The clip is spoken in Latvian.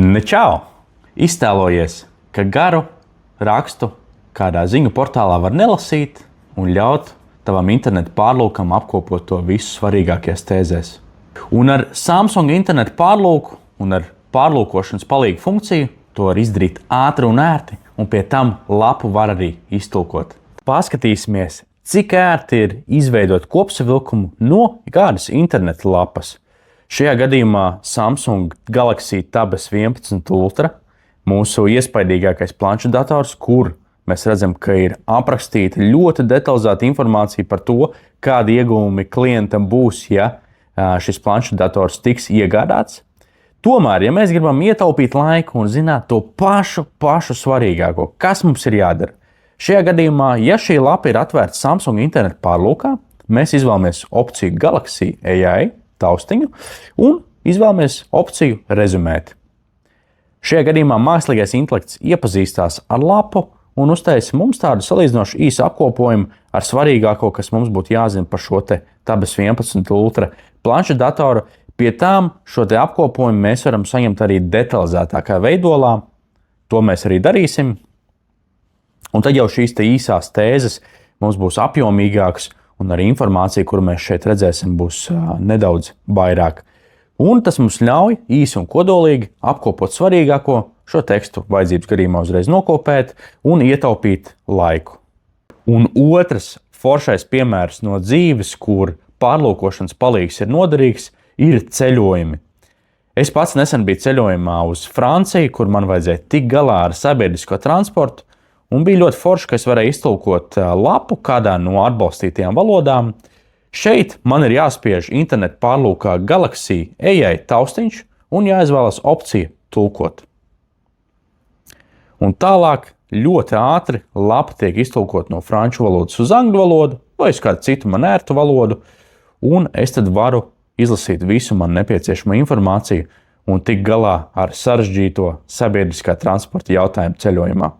Čau! Iztēlojies, ka garu rakstu kādā ziņu portālā var nelasīt un ļaut tavam internetu pārlūkam apkopot to visu svarīgākajās tēzēs. Un ar Samsung internetu pārlūku un ar pārlūkošanas palīgu funkciju to var izdarīt ātri un ērti, un pie tam lapu var arī iztulkot. Paskatīsimies, cik ērti ir izveidot kopsavilkumu no kādas interneta lapas. Šajā gadījumā Samsung Galaxy Tab S11 Ultra, mūsu iespaidīgākais planšu dators, kur mēs redzam, ka ir aprakstīta ļoti detalizēta informācija par to, kādi ieguvumi klientam būs, ja šis planšu dators tiks iegādāts. Tomēr, ja mēs gribam ietaupīt laiku un zināt to pašu svarīgāko, kas mums ir jādara, šajā gadījumā, ja šī lapa ir atvērta Samsung internetu pārlūkā, mēs izvēlamies opciju Galaxy AI taustiņu un izvēlamies opciju rezumēt. Šajā gadījumā mākslīgais intelekts iepazīstās ar lapu un uztaisa mums tādu salīdzinoši īsu apkopojumu ar svarīgāko, kas mums būtu jāzina par šo te Tab S11 Ultra planšu datoru. Pie tām šo te apkopojumu mēs varam saņemt arī detalizētākā veidolā. To mēs arī darīsim. Un tad jau šīs te īsās tēzes mums būs apjomīgākas un arī informācija, kuru mēs šeit redzēsim, būs nedaudz vairāk. Un tas mums ļauj īsi un kodolīgi apkopot svarīgāko, šo tekstu vajadzības gadījumā uzreiz nokopēt un ietaupīt laiku. Un otrs foršais piemērs no dzīves, kur pārlūkošanas palīgs ir noderīgs, ir ceļojumi. Es pats nesen biju ceļojumā uz Franciju, kur man vajadzēja tikt galā ar sabiedrisko transportu, un bija ļoti forši, ka es varēju iztulkot lapu kādā no atbalstītajām valodām. Šeit man ir jāspiež internetu pārlūkā Galaxy AI taustiņš un jāizvēlas opcija tulkot. Un tālāk ļoti ātri lapa tiek iztulkot no franču valodas uz angļu valodu vai uz kādu citu man ērtu valodu, un es tad varu izlasīt visu man nepieciešamo informāciju un tikt galā ar sarežģīto sabiedriskā transporta jautājumu ceļojumā.